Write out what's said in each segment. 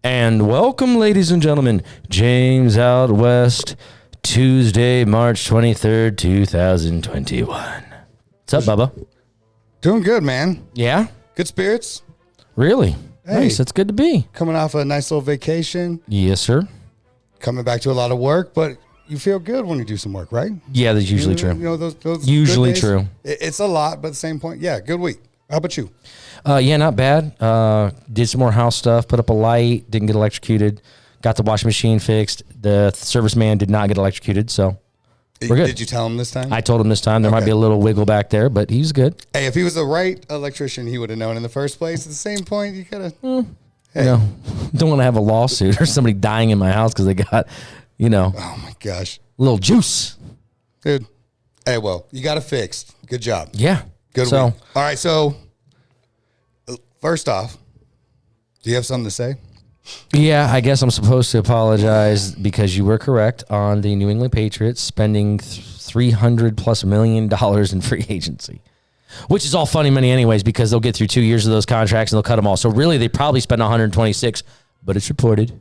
And welcome, ladies and gentlemen, James Out West, Tuesday, March 23rd, 2021. What's up, Bubba? Doing good, man. Yeah? Good spirits. Really? Hey. Nice. That's good to be. Coming off a nice little vacation. Yes, sir. Coming back to a lot of work, but you feel good when you do some work, right? Yeah, that's usually true. You know, those Usually good days. true. It's a lot, but at the same point, yeah, good week. How about you? Yeah, not bad. Did some more house stuff, put up a light, didn't get electrocuted, got the washing machine fixed. The serviceman did not get electrocuted, so we're good. Did you tell him this time? I told him this time. There might be a little wiggle back there, but he's good. Hey, if he was the right electrician, he would have known in the first place. At the same point, you gotta... Hey. You know, don't want to have a lawsuit or somebody dying in my house because they got, Oh, my gosh. a little juice. Dude. Hey, well, you got it fixed. Good job. Yeah. Good So, week. All right, so... First off, do you have something to say? yeah, I guess I'm supposed to apologize because you were correct on the New England Patriots spending $300+ million in free agency, which is all funny money anyways because they'll get through 2 years of those contracts and they'll cut them all. So really, they probably spent 126, but it's reported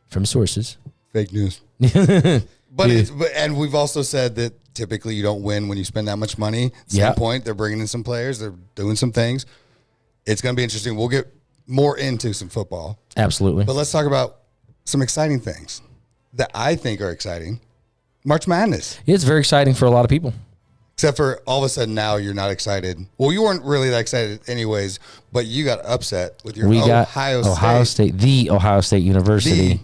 from sources. Fake news. And we've also said that typically you don't win when you spend that much money. At the same point, they're bringing in some players. They're doing some things. It's going to be interesting. We'll get more into some football. Absolutely. But let's talk about some exciting things that I think are exciting. March Madness. It's very exciting for a lot of people. Except for all of a sudden now you're not excited. Well, you weren't really that excited anyways, but you got upset with your Ohio State. The Ohio State University.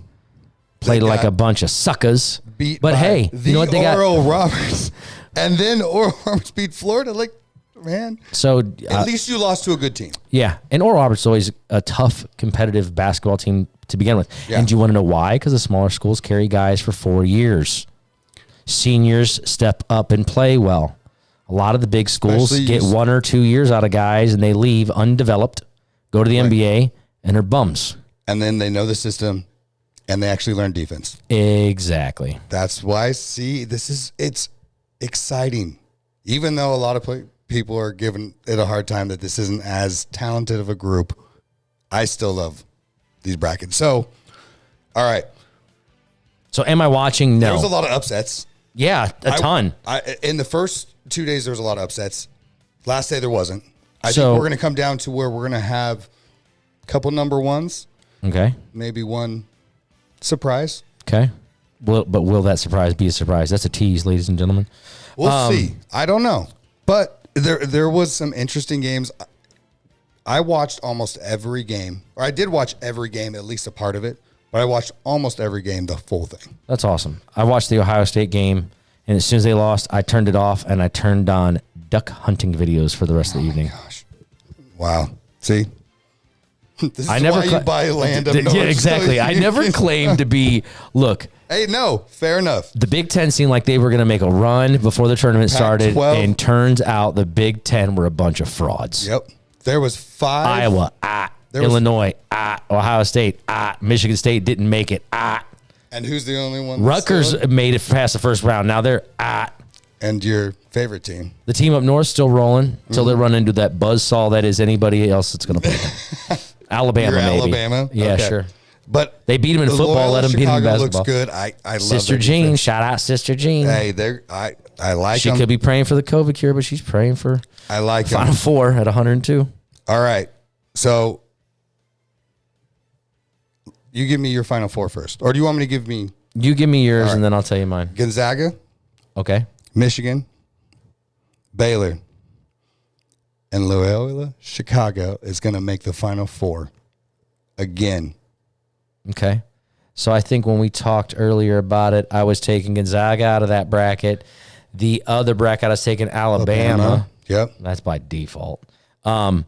Played like a bunch of suckers. But hey, you know what they got? Oral Roberts. And then Oral Roberts beat Florida. Like, man. So at least you lost to a good team. Yeah. And Oral Roberts is always a tough, competitive basketball team to begin with. Yeah. And do you want to know why? Because the smaller schools carry guys for 4 years. Seniors step up and play well. A lot of the big schools get 1 or 2 years out of guys and they leave undeveloped, go to the NBA, and are bums. And then they know the system and they actually learn defense. Exactly. That's why, it's exciting. Even though a lot of people are giving it a hard time that this isn't as talented of a group, I still love these brackets. So, all right. So am I watching? No. There was a lot of upsets. Yeah, a ton. In the first 2 days, there was a lot of upsets. Last day, there wasn't. I think we're going to come down to where we're going to have a couple number ones. Okay. Maybe one surprise. Okay. But will that surprise be a surprise? That's a tease, ladies and gentlemen. We'll see. I don't know. But there was some interesting games. I watched almost every game. Or I did watch every game, at least a part of it. But I watched almost every game, the full thing. That's awesome. I watched the Ohio State game, and as soon as they lost, I turned it off, and I turned on duck hunting videos for the rest of the evening. Gosh. Wow. See? This is why you buy land up north. Yeah, exactly. I never claimed to be, look. Hey, no, fair enough. The Big Ten seemed like they were going to make a run before the tournament started, and turns out the Big Ten were a bunch of frauds. Yep. There was 5. Iowa, Illinois, Ohio State, Michigan State didn't make it, And who's the only one? Rutgers made it past the first round. Now they're, And your favorite team? The team up north still rolling until they run into that buzzsaw that is anybody else that's going to play them. Alabama, maybe. Alabama? Yeah, okay. Sure. But they beat him in football. Let them beat him in basketball. Looks good. I love Sister Jean. Shout out Sister Jean. Hey, I like She could be praying for the COVID cure, but she's praying for Final Four at 102. All right. So you give me your Final Four first. Or do you want me to give me? You give me yours, and then I'll tell you mine. Gonzaga. Okay. Michigan. Baylor. And Loyola Chicago is going to make the Final Four again. Okay. So I think when we talked earlier about it, I was taking Gonzaga out of that bracket. The other bracket, I was taking Alabama. Yep. That's by default. I'm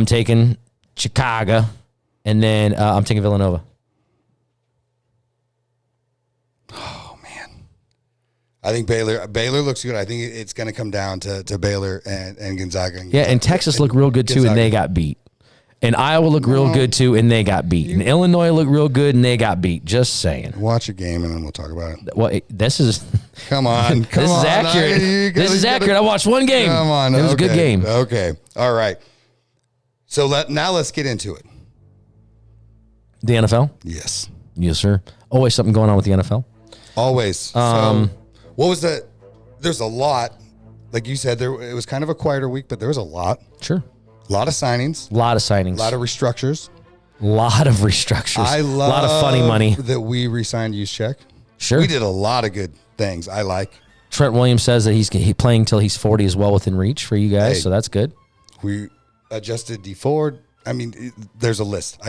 taking Chicago, and then I'm taking Villanova. Oh, man. I think Baylor looks good. I think it's going to come down to Baylor and Gonzaga. Yeah, and Texas looked real good, too, and they got beat. And Iowa looked real good, too, and they got beat. And Illinois looked real good, and they got beat. Just saying. Watch a game, and then we'll talk about it. Well, this is... Come on. This is accurate. This is accurate. I watched one game. Come on. It was a good game. Okay. All right. So now let's get into it. The NFL? Yes. Yes, sir. Always something going on with the NFL. Always. So what was the? There's a lot. Like you said, it was kind of a quieter week, but there was a lot. Sure. A lot of signings. A lot of signings. A lot of restructures. A lot of restructures. I love a lot of funny money. that we re-signed Juszczyk. Sure. We did a lot of good things. I like. Trent Williams says that he's playing till he's 40 as well within reach for you guys, so that's good. We adjusted D Ford. I mean, there's a list.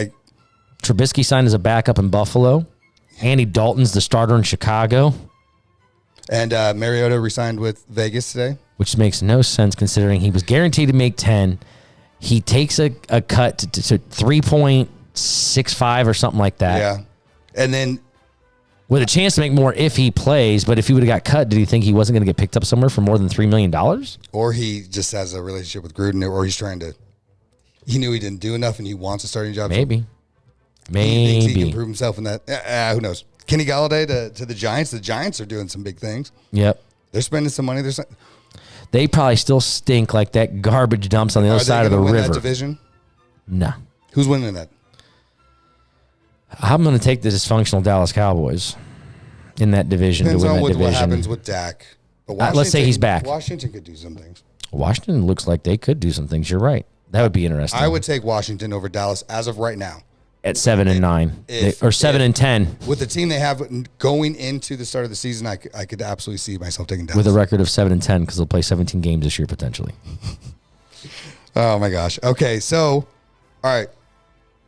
Trubisky signed as a backup in Buffalo. Andy Dalton's the starter in Chicago. And Mariota re-signed with Vegas today. Which makes no sense considering he was guaranteed to make 10. He takes a cut to 3.65 or something like that. Yeah. And then with a chance to make more if he plays, but if he would have got cut, did he think he wasn't going to get picked up somewhere for more than $3 million? Or he just has a relationship with Gruden, or he's trying to, he knew he didn't do enough and he wants a starting job. Maybe. He thinks he can prove himself in that. Who knows? Kenny Galladay to the Giants. The Giants are doing some big things. Yep. They're spending some money. They probably still stink like that garbage dumps on the other side of the river. That division? No. Who's winning that? I'm going to take the dysfunctional Dallas Cowboys in that division Depends to win on that division. What happens with Dak. But let's say he's back. Washington could do some things. Washington looks like they could do some things. You're right. That would be interesting. I would take Washington over Dallas as of right now. At 7-9 or 7-10 with the team they have going into the start of the season, I could absolutely see myself taking Dallas with a record of 7-10 because they'll play 17 games this year potentially. Oh my gosh. Okay, so all right,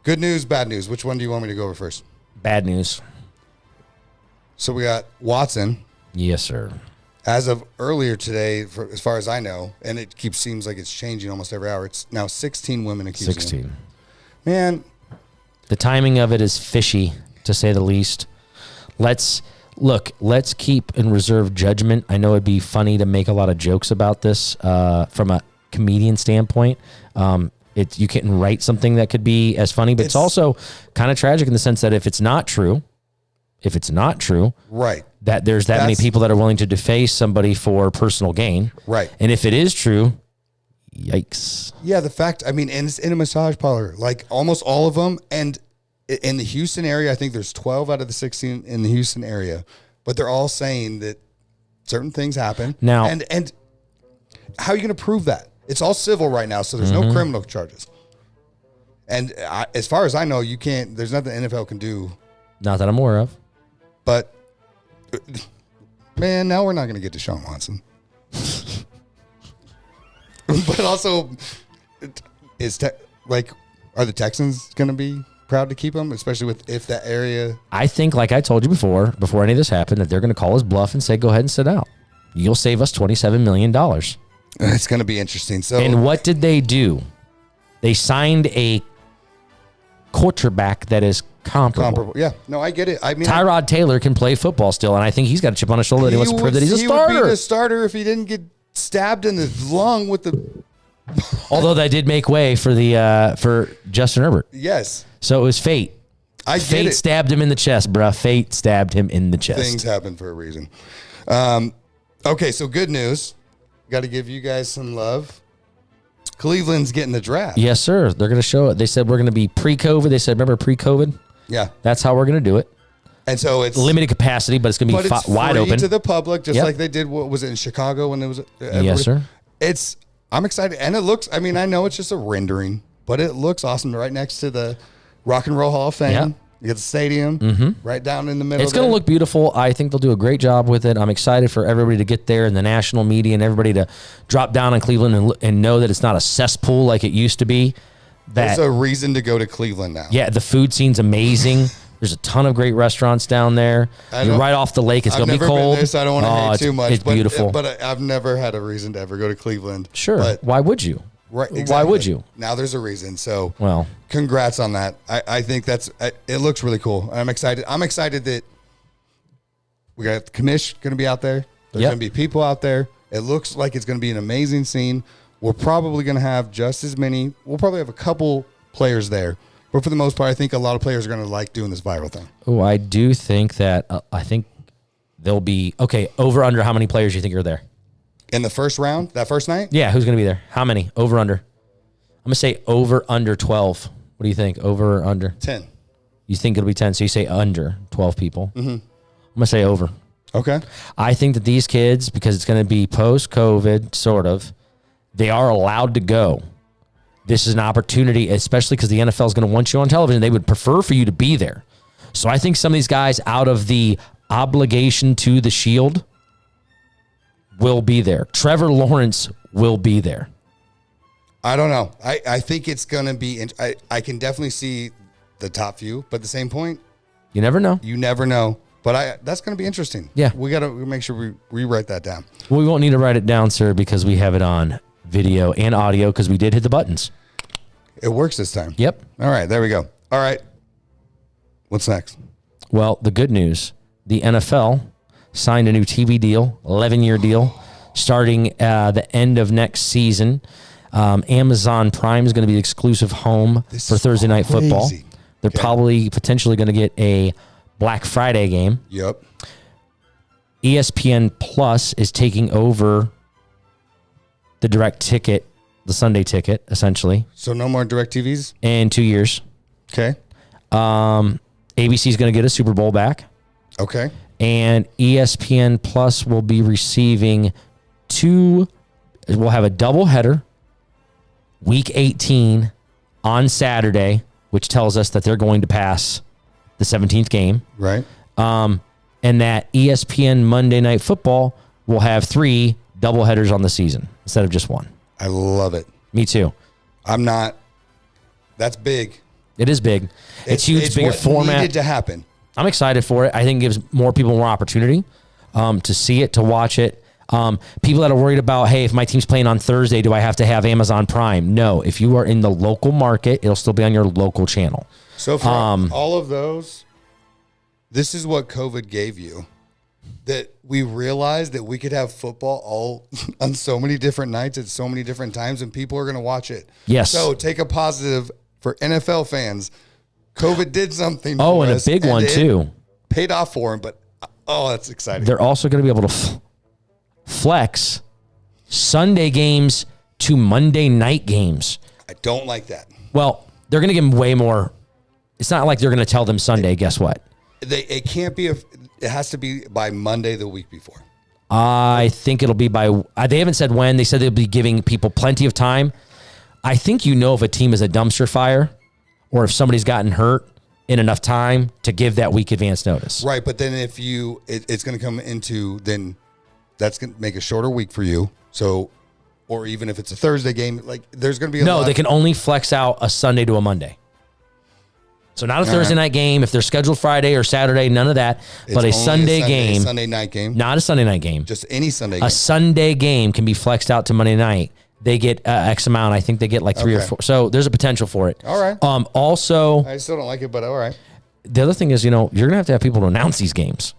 good news, bad news. Which one do you want me to go over first? Bad news. So we got Watson. Yes, sir. As of earlier today, as far as I know, and it seems like it's changing almost every hour. It's now 16 women accusing 16. him. Man. The timing of it is fishy, to say the least. Let's keep and reserve judgment. I know it'd be funny to make a lot of jokes about this from a comedian standpoint. You can write something that could be as funny, but it's also kind of tragic in the sense that if it's not true, right, that there's that many people that are willing to deface somebody for personal gain. Right. And if it is true, yikes. Yeah, the fact, and it's in a massage parlor, like almost all of them. And in the Houston area, I think there's 12 out of the 16 in the Houston area, but they're all saying that certain things happen. Now, and how are you going to prove that? It's all civil right now, so there's no criminal charges. And as far as I know, there's nothing the NFL can do. Not that I'm aware of. But, man, now we're not going to get Deshaun Watson. But also, are the Texans going to be proud to keep him, especially if that area? I think, like I told you before any of this happened, that they're going to call his bluff and say, go ahead and sit out. You'll save us $27 million. It's going to be interesting. So, and what did they do? They signed a quarterback that is comparable. Yeah. No, I get it. I mean, Tyrod Taylor can play football still, and I think he's got a chip on his shoulder that he wants to prove that he's a starter. He would be the starter if he didn't get stabbed in the lung with the... Although that did make way for Justin Herbert. Yes. So it was fate. Fate stabbed him in the chest, bruh. Fate stabbed him in the chest. Things happen for a reason. Okay, so good news. Got to give you guys some love. Cleveland's getting the draft. Yes, sir. They're going to show it. They said we're going to be pre-COVID. They said, remember pre-COVID? Yeah. That's how we're going to do it. And so it's limited capacity, but it's going to be wide open to the public, just like they did. What was it in Chicago when there was? Yes, sir. I'm excited, and it looks. I mean, I know it's just a rendering, but it looks awesome. Right next to the Rock and Roll Hall of Fame, you get the stadium right down in the middle. It's going to look beautiful. I think they'll do a great job with it. I'm excited for everybody to get there, and the national media and everybody to drop down on Cleveland and know that it's not a cesspool like it used to be. There's a reason to go to Cleveland now. Yeah, the food scene's amazing. There's a ton of great restaurants down there. You're right off the lake. It's going to be cold. I've never been there, so I don't want to hate too much. It's beautiful. But I've never had a reason to ever go to Cleveland. Sure. But why would you? Right. Exactly. Why would you? Now there's a reason. So, congrats on that. I think it looks really cool. I'm excited. I'm excited that we got the commish going to be out there. There's going to be people out there. It looks like it's going to be an amazing scene. We're probably going to have just as many. We'll probably have a couple players there. But for the most part, I think a lot of players are going to like doing this viral thing. Oh, I do think that. I think there'll be over under. How many players do you think are there in the first round? That first night? Yeah, who's going to be there? How many? Over under. I'm gonna say over under 12. What do you think? Over or under? 10. You think it'll be 10. So you say under 12 people. Mm-hmm. I'm going to say over. Okay. I think that these kids, because it's going to be post-COVID, sort of, they are allowed to go. This is an opportunity, especially because the NFL is going to want you on television. They would prefer for you to be there. So I think some of these guys, out of the obligation to the Shield, will be there. Trevor Lawrence will be there. I don't know. I think it's going to be, I can definitely see the top few, but at the same point, You never know. you never know. But that's going to be interesting. Yeah. We got to make sure we rewrite that down. Well, we won't need to write it down, sir, because we have it on video and audio because we did hit the buttons. It works this time. Yep. All right. There we go. All right. What's next? Well, the good news, the NFL signed a new TV deal, 11-year deal, starting the end of next season. Amazon Prime is going to be the exclusive home for Thursday Night Football. They're probably potentially going to get a Black Friday game. Yep. ESPN Plus is taking over the direct ticket, the Sunday ticket, essentially, So no more direct TVs? in 2 years. Okay. ABC is going to get a Super Bowl back. Okay. And ESPN Plus will be receiving we'll have a doubleheader, week 18 on Saturday, which tells us that they're going to pass the 17th game. Right. And that ESPN Monday Night Football will have 3 doubleheaders on the season instead of just 1. I love it. Me too. That's big. It is big. It's huge, it's bigger what format. needed to happen. I'm excited for it. I think it gives more people more opportunity to see it, to watch it. People that are worried about, hey, if my team's playing on Thursday, do I have to have Amazon Prime? No. If you are in the local market, it'll still be on your local channel. So for all of those, this is what COVID gave you. That we realized that we could have football all on so many different nights at so many different times, and people are going to watch it. Yes. So take a positive for NFL fans. COVID did something. Oh, for and a us, big one it too. Paid off for him, but that's exciting. They're also going to be able to flex Sunday games to Monday night games. I don't like that. Well, they're going to give them way more. It's not like they're going to tell them Sunday. Guess what? It can't be. It has to be by Monday the week before. I think it'll be by. They haven't said when. They said they'll be giving people plenty of time. I think if a team is a dumpster fire, or if somebody's gotten hurt in enough time to give that week advance notice. Right, but then if it's going to come into, then that's going to make a shorter week for you. So, or even if it's a Thursday game, like there's going to be they can only flex out a Sunday to a Monday. So not a Thursday night game. If they're scheduled Friday or Saturday, none of that. But a Sunday game. Sunday night game. Not a Sunday night game. Just any Sunday game. A Sunday game can be flexed out to Monday night. They get X amount. I think they get like 3 or 4. So there's a potential for it. All right. Also, I still don't like it, but all right. The other thing is, you're going to have people to announce these games.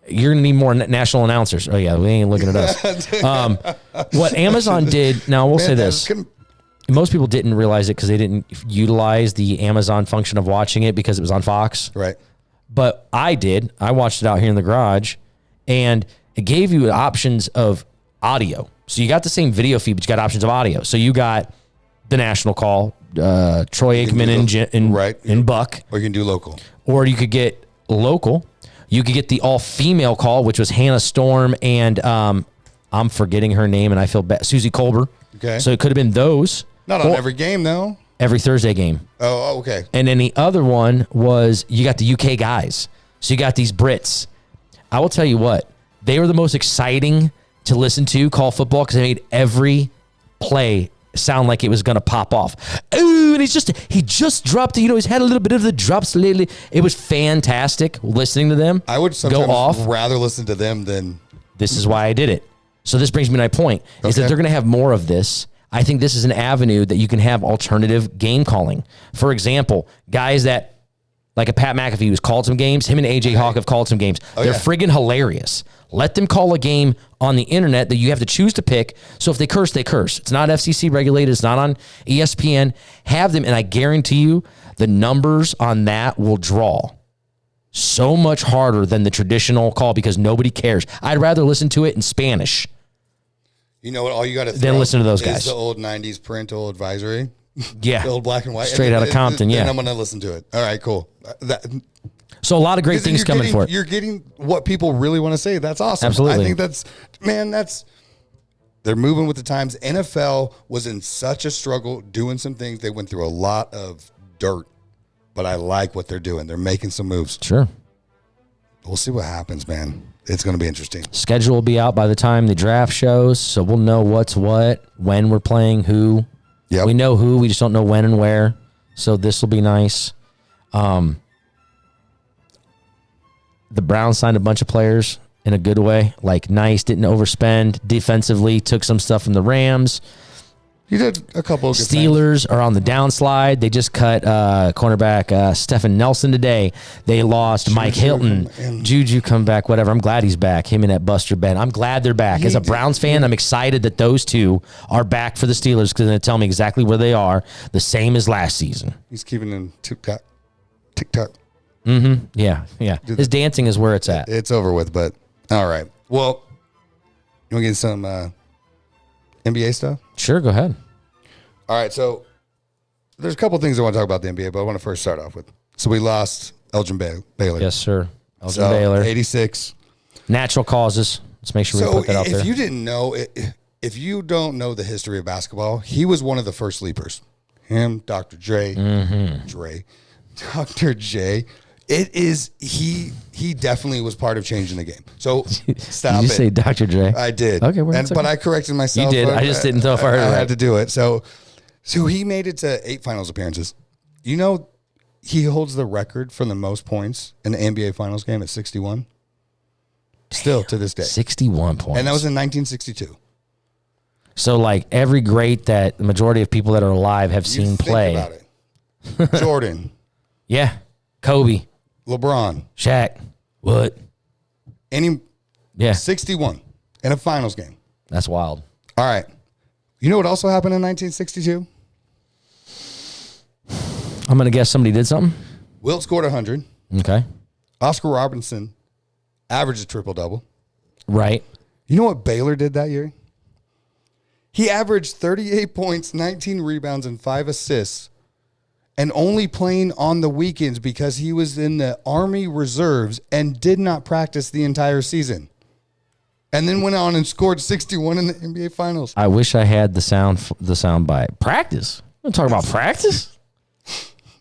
You're going to need more national announcers. Oh, yeah, we ain't looking at us. What Amazon did, now we'll say this. Most people didn't realize it because they didn't utilize the Amazon function of watching it because it was on Fox. Right. But I did. I watched it out here in the garage, and it gave you options of audio. So you got the same video feed, but you got options of audio. So you got the national call, Troy Aikman and Buck. Or you can do local. Or you could get local. You could get the all-female call, which was Hannah Storm and I'm forgetting her name, and I feel bad. Susie Colbert. Okay. So it could have been those. Not on every game, though. Every Thursday game. Oh, okay. And then the other one was you got the UK guys. So you got these Brits. I will tell you what. They were the most exciting to listen to call football because they made every play sound like it was going to pop off. Ooh, and he just dropped, he's had a little bit of the drops lately. It was fantastic listening to them. I would sometimes rather listen to them than... This is why I did it. So this brings me to my point, is that they're going to have more of this. I think this is an avenue that you can have alternative game calling. For example, guys that, like a Pat McAfee who's called some games, him and AJ Hawk have called some games. They're friggin' hilarious. Let them call a game on the internet that you have to choose to pick. So if they curse, they curse. It's not FCC regulated. It's not on ESPN. Have them, and I guarantee you the numbers on that will draw so much harder than the traditional call because nobody cares. I'd rather listen to it in Spanish. You know what? All you got to then listen to those guys. The old 90s parental advisory. Yeah. The old black and white. Straight out of Compton, Then yeah. I'm going to listen to it. All right, cool. So a lot of great things coming for it. You're getting what people really want to say. That's awesome. Absolutely. I think they're moving with the times. NFL was in such a struggle doing some things. They went through a lot of dirt, but I like what they're doing. They're making some moves. Sure. We'll see what happens, man. It's going to be interesting. Schedule will be out by the time the draft shows, so we'll know what's what, when we're playing who. Yep. We know who, we just don't know when and where. So this will be nice. The Browns signed a bunch of players in a good way. Like, nice, didn't overspend. Defensively, took some stuff from the Rams. You did a couple of good Steelers are on the downslide. They just cut cornerback Stephen Nelson today. They lost Mike Hilton. Juju come back, whatever. I'm glad he's back. Him and that Buster Ben. I'm glad they're back. As a Browns fan, I'm excited that those two are back for the Steelers because they're going to tell me exactly where they are, the same as last season. He's keeping in TikTok. Mm-hmm. Yeah. His dancing is where it's at. It's over with, but all right. Well, you want to get some NBA stuff? Sure, go ahead. All right, so there's a couple things I want to talk about the NBA, but I want to first start off with. So we lost Elgin Baylor. Yes, sir. Elgin Baylor. 86. Natural causes. Let's make sure we put that out there. If you didn't know, if you don't know the history of basketball, he was one of the first leapers. Him, Dr. Dre, Dr. J. It is he definitely was part of changing the game. So stop Did you it. say Dr. Dre? I did. Okay, but I corrected myself. You did. I just didn't know if I heard it right. had to do it. So he made it to 8 finals appearances. You know, he holds the record for the most points in the NBA Finals game at 61. Still to this day. 61 points. And that was in 1962. So, like, every great that the majority of people that are alive have You seen think play. about it. Jordan, Yeah. Kobe, LeBron, Shaq, what? Yeah. 61 in a finals game. That's wild. All right. You know what also happened in 1962? I'm going to guess somebody did something. Wilt scored 100. Okay. Oscar Robertson averaged a triple-double. Right. You know what Baylor did that year? He averaged 38 points, 19 rebounds, and 5 assists, and only playing on the weekends because he was in the Army Reserves and did not practice the entire season. And then went on and scored 61 in the NBA Finals. I wish I had the sound bite. Practice? We're talking about practice?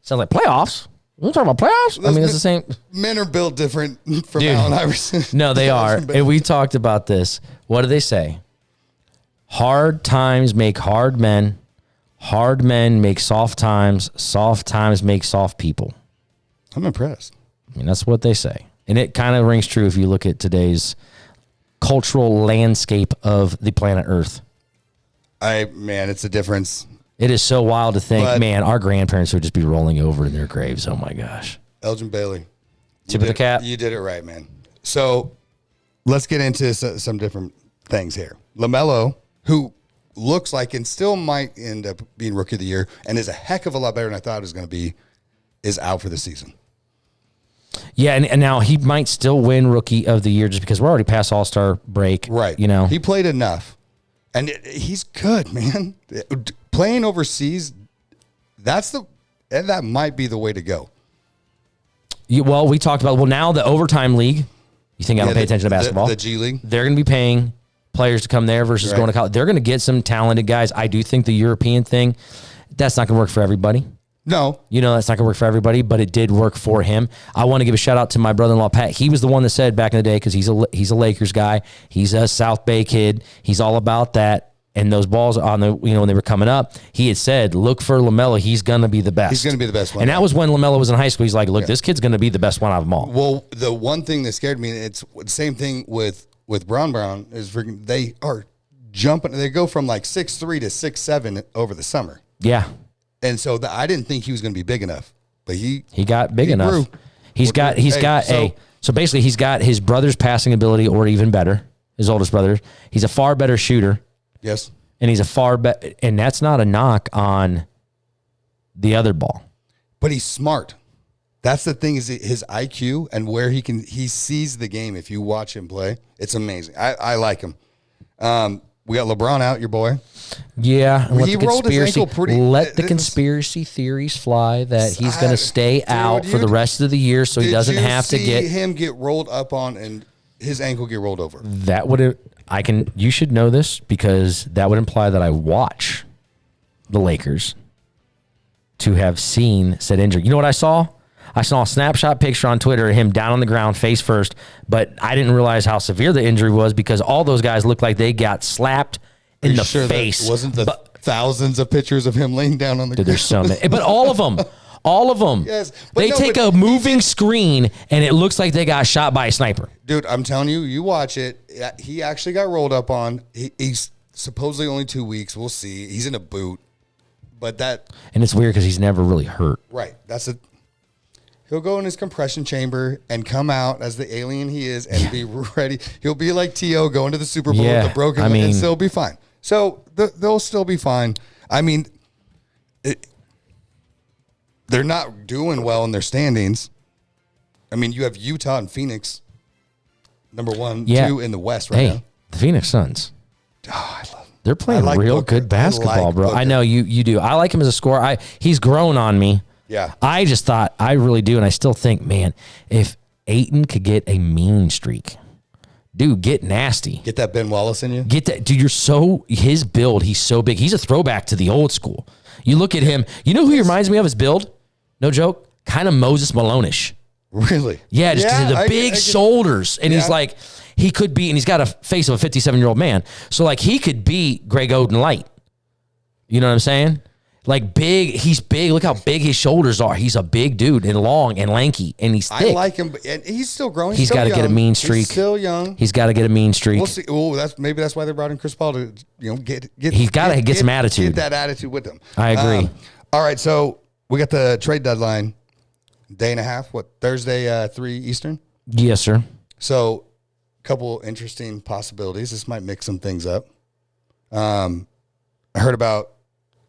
Sounds like playoffs. We're talking about playoffs? I mean, it's the same. Men are built different from Dude. Allen Iverson. No, they are. And we talked about this. What do they say? Hard times make hard men. Hard men make soft times. Soft times make soft people. I'm impressed. I mean, that's what they say. And it kind of rings true if you look at today's cultural landscape of the planet Earth. Man, it's a difference. It is so wild to think, But- man, our grandparents would just be rolling over in their graves. Oh, my gosh. Elgin Baylor. Tip of the cap. You did it right, man. So let's get into some different things here. LaMelo, who looks like and still might end up being Rookie of the Year and is a heck of a lot better than I thought it was going to be, is out for the season. Yeah, and now he might still win Rookie of the Year just because we're already past All-Star break. Right. You know? He played enough. And he's good, man. Playing overseas, that might be the way to go. Well, we talked about, now the overtime league, you think I don't pay attention to basketball? The G League. They're going to be paying players to come there versus going to college. They're going to get some talented guys. I do think the European thing, that's not going to work for everybody. No. You know, that's not going to work for everybody, but it did work for him. I want to give a shout out to my brother-in-law, Pat. He was the one that said back in the day, because he's a Lakers guy. He's a South Bay kid. He's all about that. And those balls on the, when they were coming up, he had said, look for LaMelo. He's going to be the best. He's going to be the best one. And that was when LaMelo was in high school. He's like, look, this kid's going to be the best one out of them all. Well, the one thing that scared me, it's the same thing with Brown is freaking, they are jumping. They go from like 6'3" to 6'7" over the summer. Yeah. And so I didn't think he was going to be big enough, but he got big enough. Grew. So basically he's got his brother's passing ability, or even better, his oldest brother. He's a far better shooter. Yes. And he's a far better, and that's not a knock on the other ball. But he's smart. That's the thing, is his IQ and where he sees the game. If you watch him play, it's amazing. I like him. We got LeBron out, your boy. Yeah, and He rolled his ankle pretty. Let the conspiracy theories fly that he's going to stay out for the rest of the year, so he doesn't have to get him get rolled up on and his ankle get rolled over. That would you should know this because that would imply that I watch the Lakers to have seen said injury. You know what I saw? I saw a snapshot picture on Twitter of him down on the ground face first, but I didn't realize how severe the injury was because all those guys looked like they got slapped in the face. Wasn't the thousands of pictures of him laying down on the ground? There's so many, but all of them. Yes, they take a moving screen and it looks like they got shot by a sniper. Dude, I'm telling you, you watch it. He actually got rolled up on. He's supposedly only 2 weeks. We'll see. He's in a boot, and it's weird because he's never really hurt. Right. He'll go in his compression chamber and come out as the alien he is and be ready. He'll be like T.O. going to the Super Bowl with a broken leg and still be fine. So they'll still be fine. I mean, they're not doing well in their standings. I mean, you have Utah and Phoenix, number 1, 2 in the West right now. The Phoenix Suns. Oh, I love them. They're playing real good basketball, bro. I know you do. I like him as a scorer. He's grown on me. Yeah. I just thought, I really do, and I still think, man, if Ayton could get a mean streak, dude, get nasty. Get that Ben Wallace in you? Get that. Dude, his build, he's so big. He's a throwback to the old school. You look at him, you know who he reminds me of his build? No joke. Kind of Moses Malone-ish. Really? Yeah, just because of the big shoulders. And he's like, he could be, and he's got a face of a 57-year-old man. So, like, he could be Greg Oden light. You know what I'm saying? Like big, he's big. Look how big his shoulders are. He's a big dude and long and lanky, and he's thick. I like him, and he's still growing. He's got to get a mean streak. He's still young. He's got to get a mean streak. We'll see. Oh, maybe that's why they brought in Chris Paul to get. He's got to get some attitude. Get that attitude with him. I agree. All right, so we got the trade deadline, day and a half. What, Thursday, 3 Eastern? Yes, sir. So, a couple interesting possibilities. This might mix some things up. I heard about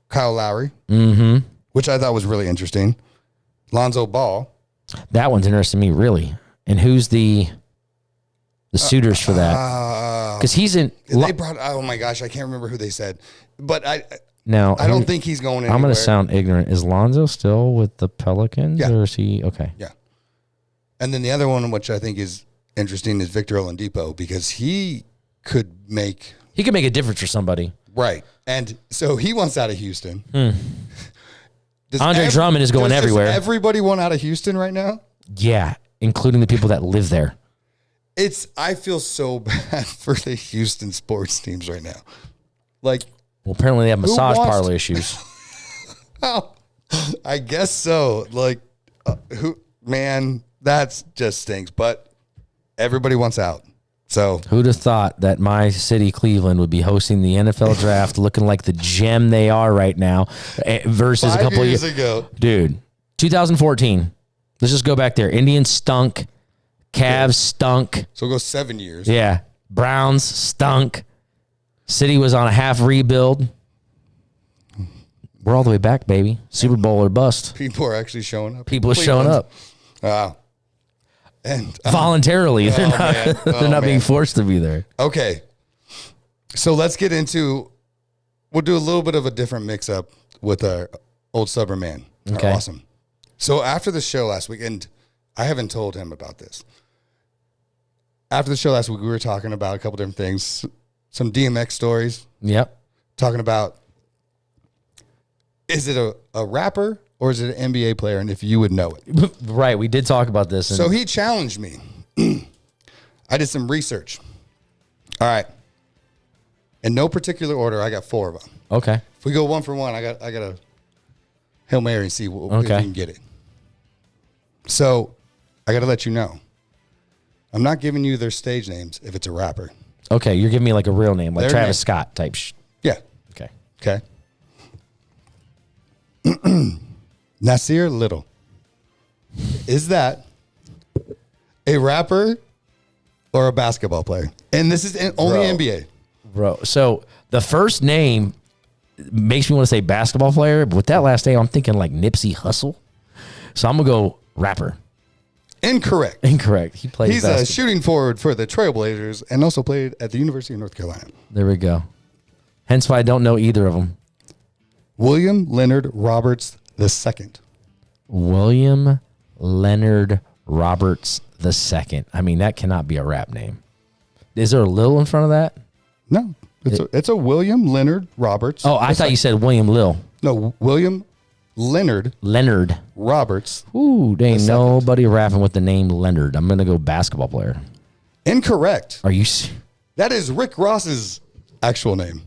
Kyle Lowry, which I thought was really interesting. Lonzo Ball. That one's interesting to me, really. And who's the suitors for that? Because he's in. They brought. Oh my gosh, I can't remember who they said, but I don't think he's going anywhere. I'm going to sound ignorant. Is Lonzo still with the Pelicans, or is he okay? Yeah. And then the other one, which I think is interesting, is Victor Oladipo because he could make a difference for somebody. Right. And so he wants out of Houston. Andre Drummond is going everywhere. Does everybody want out of Houston right now? Yeah, including the people that live there. I feel so bad for the Houston sports teams right now. Like, well, apparently they have massage parlor issues. Oh, I guess so. Like, that just stinks. But everybody wants out. So who'd have thought that my city, Cleveland, would be hosting the NFL draft looking like the gem they are right now versus a couple of years ago? Dude, 2014. Let's just go back there. Indians stunk. Cavs stunk. So go 7 years. Yeah. Browns stunk. City was on a half rebuild. We're all the way back, baby. Super Bowl or bust. People are actually showing up. People are showing up. And voluntarily. They're not being forced to be there. Okay. So let's get into, we'll do a little bit of a different mix up with our old stubborn man. Okay. Awesome. So after the show last week, and I haven't told him about this. After the show last week, we were talking about a couple different things, some DMX stories. Yep. Talking about, is it a rapper or is it an NBA player? And if you would know it. Right. We did talk about this. So he challenged me. I did some research. All right. In no particular order, I got 4 of them. Okay. If we go 1 for 1, I got a Hail Mary and see if we can get it. So I got to let you know. I'm not giving you their stage names if it's a rapper. Okay. You're giving me like a real name, like Their Travis name. Scott type. Yeah. Okay. Nasir Little. Is that a rapper or a basketball player? And this is only NBA. Bro, so the first name makes me want to say basketball player, but with that last name, I'm thinking like Nipsey Hussle. So I'm going to go rapper. Incorrect. He plays He's a shooting forward for the Trailblazers and also played at the University of North Carolina. There we go. Hence why I don't know either of them. William Leonard Roberts II. William Leonard Roberts II. I mean, that cannot be a rap name. Is there a Lil in front of that? No, it's a William Leonard Roberts. Oh, I thought you said William Lil. No, William Leonard Roberts. Ooh, there ain't nobody rapping with the name Leonard. I'm going to go basketball player. Incorrect. Are you... That is Rick Ross's actual name.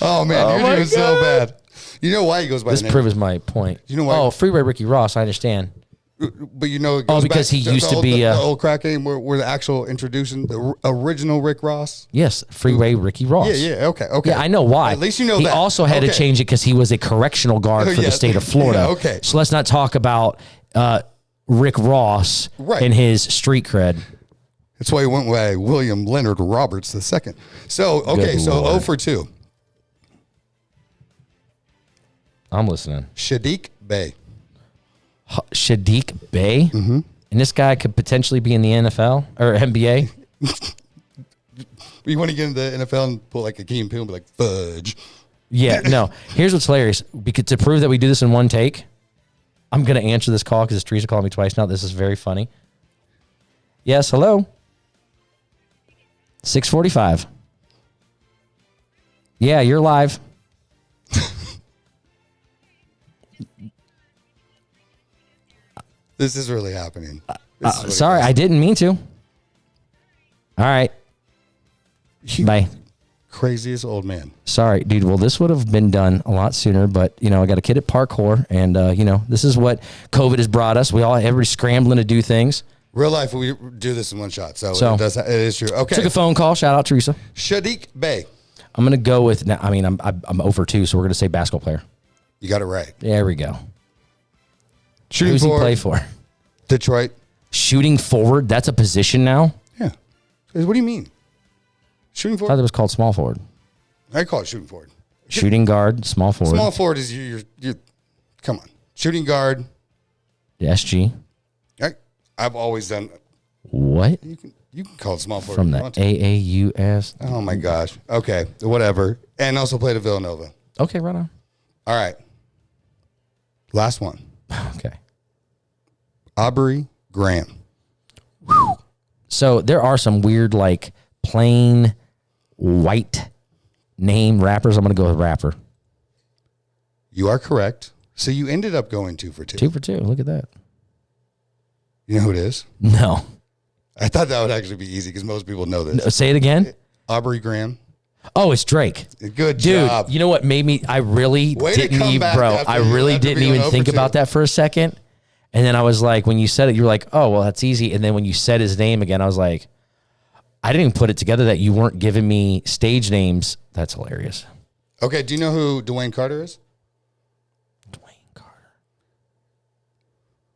Oh, man, you're doing so bad. You know why he goes by This the name? proves my point. You know why? Oh, Freeway Ricky Ross, I understand. But you know, it goes because back he to used to be the old crack game where the actual introduction, the original Rick Ross. Yes, Freeway Ricky Ross. Yeah, okay. Yeah, I know why. At least you know he that. also had to change it because he was a correctional guard for the state of Florida. Yeah, okay. So let's not talk about Rick Ross and his street cred. That's why he went by William Leonard Roberts II. So, okay, Good so Lord. 0 for 2. I'm listening. Shadiq Bey. Shadiq Bey? Mm-hmm. And this guy could potentially be in the NFL or NBA? You want to get into the NFL and pull like a Key and Peele and be like, fudge. Yeah, no. Here's what's hilarious. Because to prove that we do this in one take, I'm going to answer this call because Teresa called me twice now. This is very funny. Yes, hello? 6:45. Yeah, you're live. This is really happening. Sorry, I didn't mean to. All right. Bye. Craziest old man. Sorry, dude. Well, this would have been done a lot sooner, but you know, I got a kid at parkour, and you know, this is what COVID has brought us. Everybody's scrambling to do things. Real life, we do this in one shot, so it is true. Okay. Took a phone call. Shout out Teresa. Shadiq Bey. I'm gonna go with. I mean, I'm over 2, so we're gonna say basketball player. You got it right. There we go. Shooting Who's he forward, play for? Detroit. Shooting forward. That's a position now. Yeah. What do you mean? Shooting I thought forward? it was called small forward. I call it shooting forward. Shooting guard, small forward. Small forward is you're come on. Shooting guard. The SG. I've always done. What? You can call it small forward. From the AAUS. Oh my gosh. Okay. Whatever. And also played at Villanova. Okay, right on. All right. Last one. Okay. Aubrey Graham. So there are some weird, like, plain white name rappers. I'm going to go with rapper. You are correct. So you ended up going 2 for 2. 2 for 2. Look at that. You know who it is? No. I thought that would actually be easy because most people know this. Say it again. Aubrey Graham. Oh, it's Drake. Good Dude, job. you know what made me, I really didn't even think about that for a second. And then I was like, when you said it, you were like, oh, well, that's easy. And then when you said his name again, I was like, I didn't even put it together that you weren't giving me stage names. That's hilarious. Okay, do you know who Dwayne Carter is? Dwayne Carter.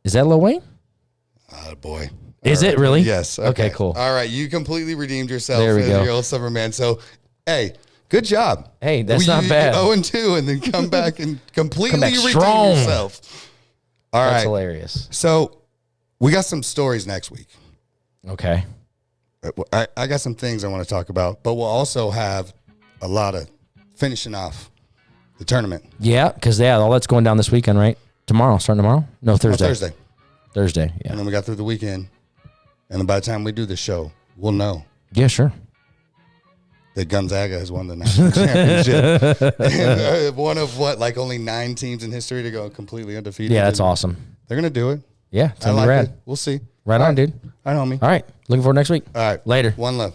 Is that Lil Wayne? Oh, boy. Is it really? Yes. Okay, cool. All right, you completely redeemed yourself There we as go. your old summer man. So, hey, good job. Hey, that's not bad. 0-2 and then come back and completely redeem strong. yourself. All right. That's hilarious. So, we got some stories next week. Okay. I got some things I want to talk about, but we'll also have a lot of finishing off the tournament. Yeah, because all that's going down this weekend, right? Starting tomorrow? No, Thursday. Thursday, yeah. And then we got through the weekend. And then by the time we do the show, we'll know Yeah, sure. that Gonzaga has won the national championship. And, one of only 9 teams in history to go completely undefeated. Yeah, that's awesome. They're going to do it. Yeah, it's I gonna be like rad. it. We'll see. Right All on, dude. All right, homie. All right. Looking forward to next week. All right. Later. One love.